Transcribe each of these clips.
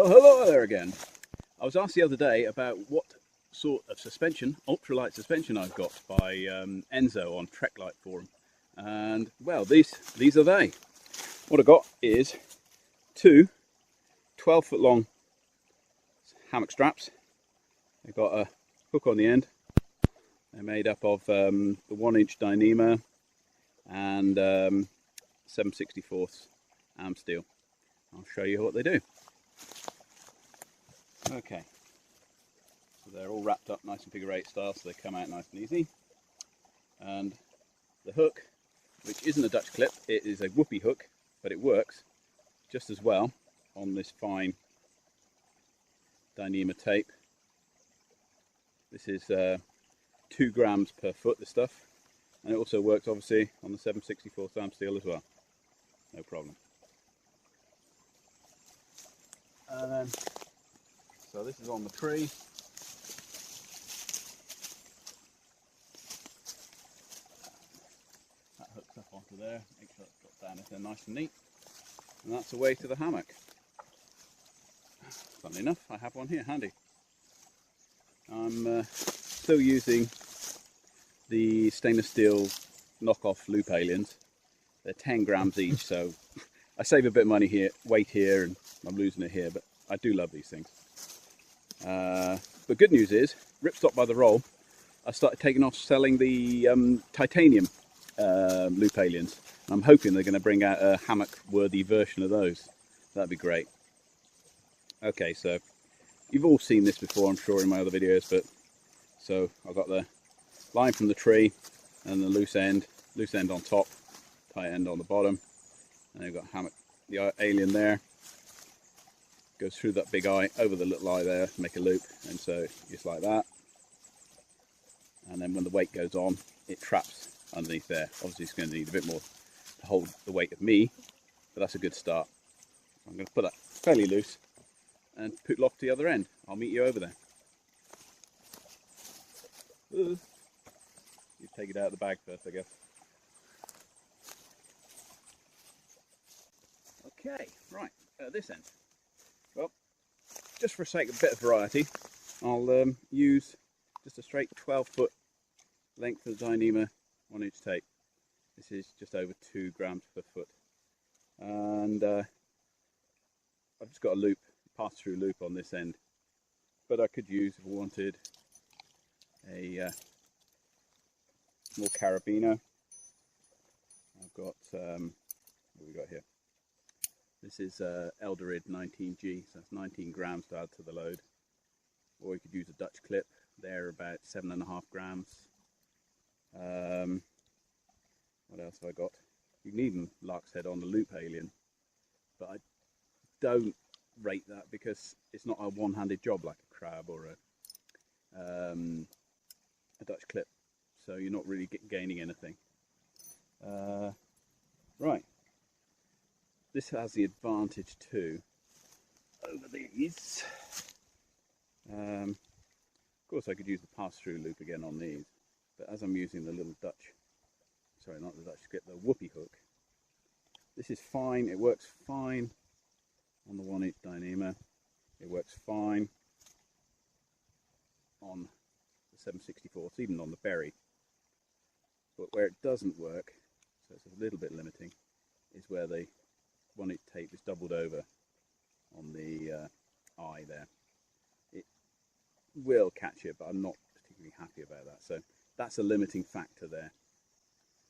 Well, hello there again. I was asked the other day about what sort of suspension, ultralight suspension I've got by Enzo on Treklight forum. And well, these are they. What I got is two 12-foot long hammock straps. They've got a hook on the end. They're made up of the 1-inch Dyneema and 7/64 arm steel. I'll show you what they do. Okay, so they're all wrapped up nice and figure 8 style, so they come out nice and easy. And the hook, which isn't a Dutch clip, it is a whoopee hook, but it works just as well on this fine Dyneema tape. This is 2 grams per foot, this stuff, and it also works obviously on the 7/64 arm steel as well, no problem. And then, so this is on the tree. That hooks up onto there, make sure it's got down there nice and neat. And that's the way to the hammock. Funnily enough, I have one here handy. I'm still using the stainless steel knockoff loop aliens. They're 10 grams each, so I save a bit of money here, weight here, and I'm losing it here, but I do love these things. But good news is, ripstop by the roll, I started taking off selling the titanium loop aliens. I'm hoping they're going to bring out a hammock-worthy version of those. That'd be great. Okay, so you've all seen this before, I'm sure, in my other videos, but so I've got the line from the tree and the loose end on top, tight end on the bottom, and you've got hammock, the alien there, goes through that big eye, over the little eye there, make a loop, and so just like that. And then when the weight goes on, it traps underneath there. Obviously it's going to need a bit more to hold the weight of me, but that's a good start. I'm going to put that fairly loose and put lock to the other end. I'll meet you over there. You take it out of the bag first, I guess. Okay, right, this end. Well, just for sake of a bit of variety, I'll use just a straight 12-foot length of Dyneema 1-inch tape. This is just over 2 grams per foot. And I've just got a loop, pass-through loop on this end. But I could use, if I wanted, a small carabiner. I've got, what have we got here? This is Eldorado 19G, so that's 19 grams to add to the load. Or you could use a Dutch clip, they're about 7.5 grams. What else have I got? You can even lark's head on the loop alien, but I don't rate that because it's not a one-handed job like a crab or a Dutch clip, so you're not really gaining anything. Right. This has the advantage too over these. Of course I could use the pass-through loop again on these, but as I'm using the little Dutch, sorry, not the Dutch clip, the whoopee hook, this is fine. It works fine on the 1-inch Dyneema. It works fine on the 7/64, even on the berry. But where it doesn't work, so it's a little bit limiting, is where the 1-inch tape is doubled over on the eye there. It will catch it, but I'm not particularly happy about that. So that's a limiting factor there.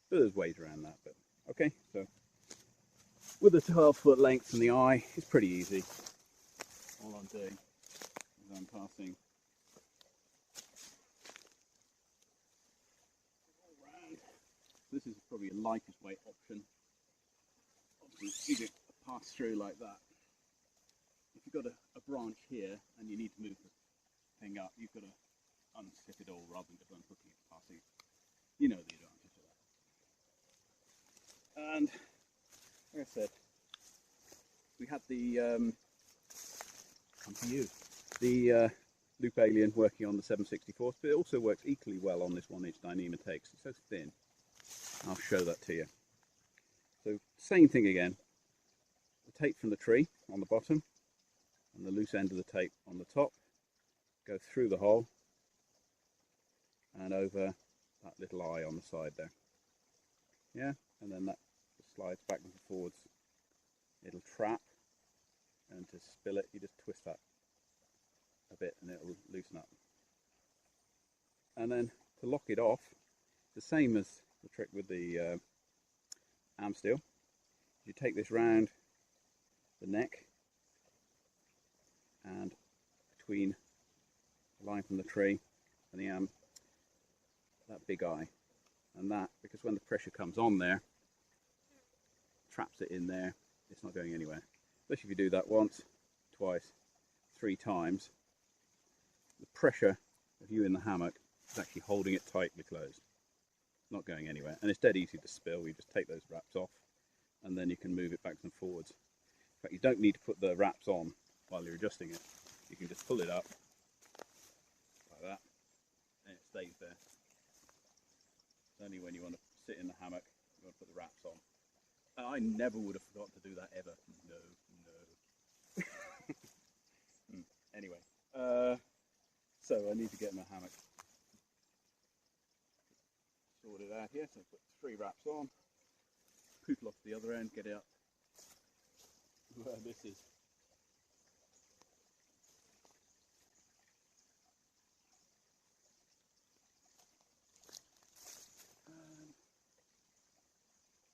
But there's ways around that. But okay, so with the 12-foot length and the eye, it's pretty easy. All I'm doing is I'm passing all around. This is probably a lightest weight option. Obviously, you do a pass through like that. If you've got a branch here and you need to move the thing up, you've got to unzip it all rather than just unhooking it, passing. You know the advantage of that. And like I said, we had the come to you, the loop alien working on the 7/64, but it also works equally well on this 1-inch Dyneema tape. It's so thin. I'll show that to you. So same thing again. The tape from the tree on the bottom, and the loose end of the tape on the top, go through the hole and over that little eye on the side there. Yeah, and then that slides back and forwards. It'll trap, and to spill it, you just twist that a bit and it'll loosen up. And then to lock it off, the same as the trick with the arm steel. You take this round the neck and between the line from the tree and the arm, that big eye, and that, because when the pressure comes on there, traps it in there, it's not going anywhere. Especially if you do that once, twice, 3 times, the pressure of you in the hammock is actually holding it tightly closed, not going anywhere. And it's dead easy to spill. You just take those wraps off and then you can move it backwards and forwards. In fact, you don't need to put the wraps on while you're adjusting it. You can just pull it up like that and it stays there. It's only when you want to sit in the hammock you want to put the wraps on. And I never would have forgotten to do that ever. No. Anyway, so I need to get my hammock sorted out here. So I put 3 wraps on, poodle off the other end, get it up where this is.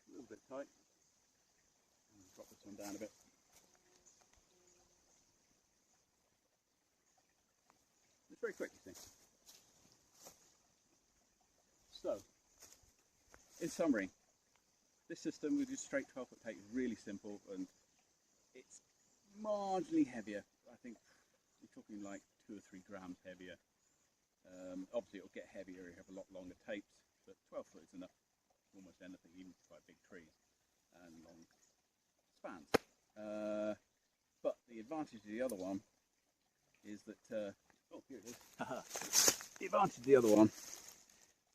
A little bit tight. Drop this one down a bit. It's very quick, you see. So, in summary, this system with just straight 12-foot tape is really simple, and it's marginally heavier. I think you're talking like 2 or 3 grams heavier. Obviously, it'll get heavier. You have a lot longer tapes, but 12 foot is enough for almost anything, even quite big trees and long spans. But the advantage of the other one is that oh, here it is. The advantage of the other one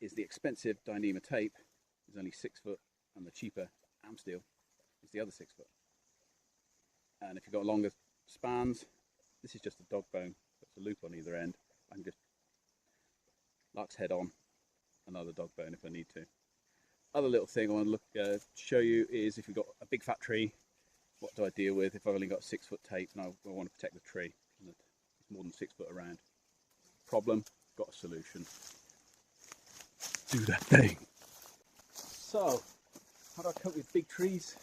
is the expensive Dyneema tape is only 6 foot, and the cheaper arm steel is the other 6 foot. And if you've got longer spans, this is just a dog bone. There's a loop on either end. I can just lark's head on another dog bone if I need to. Other little thing I want to show you is if you've got a big fat tree, what do I deal with if I've only got 6 foot tape and I want to protect the tree? It's more than 6 foot around. Problem, got a solution. Do that thing. So, how do I cope with big trees?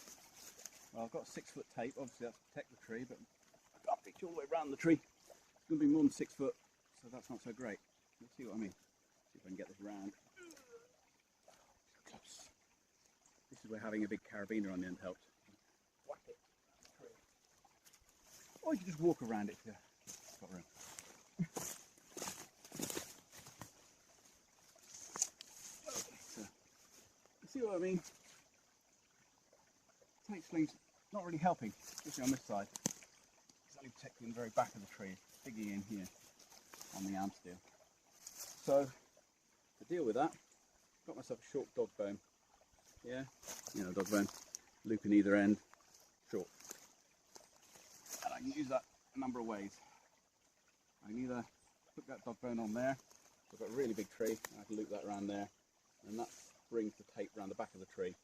Well, I've got 6 foot tape, obviously that's to protect the tree, but I can't reach all the way around the tree. It's going to be more than 6 foot, so that's not so great. Let's see what I mean. See if I can get this round. Close. This is where having a big carabiner on the end helps. Whack it. Or you can just walk around it if you've got room. So, you see what I mean? Tape slings not really helping, especially on this side. It's only protecting the very back of the tree, digging in here on the arm steel. So, to deal with that, got myself a short dog bone. Yeah, you know, dog bone, loop in either end, short. And I can use that a number of ways. I can either put that dog bone on there, I've got a really big tree, I can loop that around there, and that brings the tape around the back of the tree,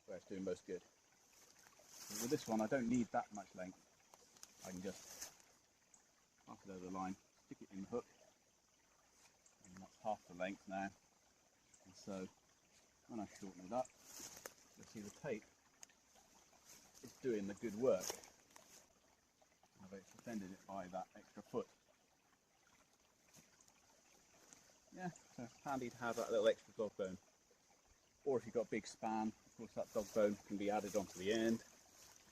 where it's doing most good. But with this one, I don't need that much length. I can just pass it over the line, stick it in the hook, and that's half the length now. And so, when I shorten it up, you'll see the tape is doing the good work. I've extended it by that extra foot. Yeah, so it's handy to have that little extra dog bone. Or if you've got a big span, of course that dog bone can be added onto the end to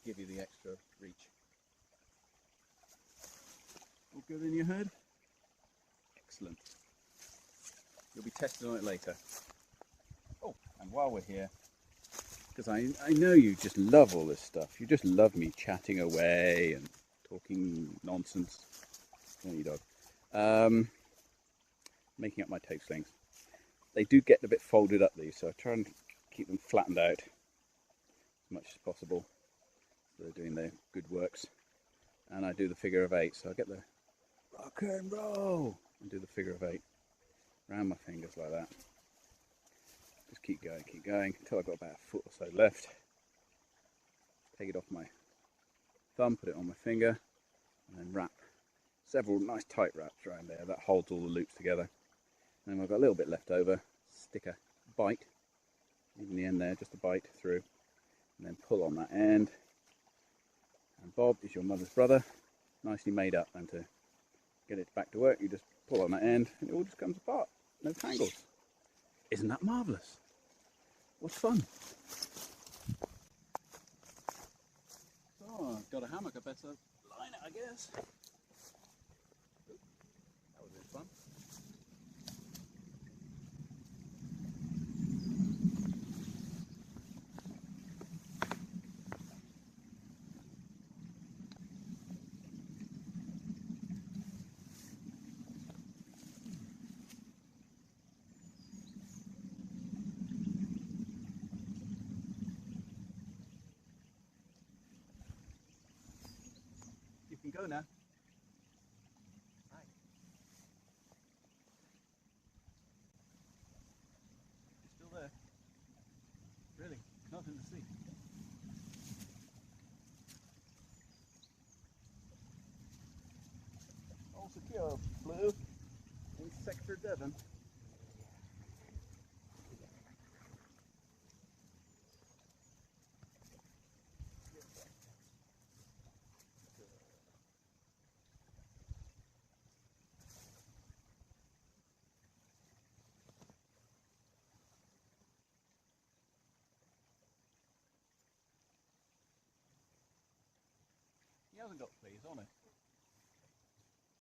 give you the extra reach. All good in your head? Excellent. You'll be tested on it later. Oh, and while we're here, because I know you just love all this stuff. You just love me chatting away and talking nonsense. Don't you, dog? Making up my tape slings. They do get a bit folded up, these, so I try and keep them flattened out as much as possible. So they're doing their good works. and I do the figure of 8. So I get the rock and roll and do the figure of 8 around my fingers like that. Just keep going until I've got about a foot or so left. Take it off my thumb, put it on my finger, and then wrap several nice tight wraps around there that holds all the loops together. And then I've got a little bit left over, stick a bite, even the end there, just a bite through, and then pull on that end. And Bob is your mother's brother, nicely made up, and to get it back to work you just pull on that end and it all just comes apart, no tangles. Isn't that marvellous? What fun! Oh, I've got a hammock, I better line it, I guess. Oop, that was a bit fun. You can go now. Hi. You're still there? Really? Nothing to see. All secure, Blue, in Sector Devon. He hasn't got fleas on it.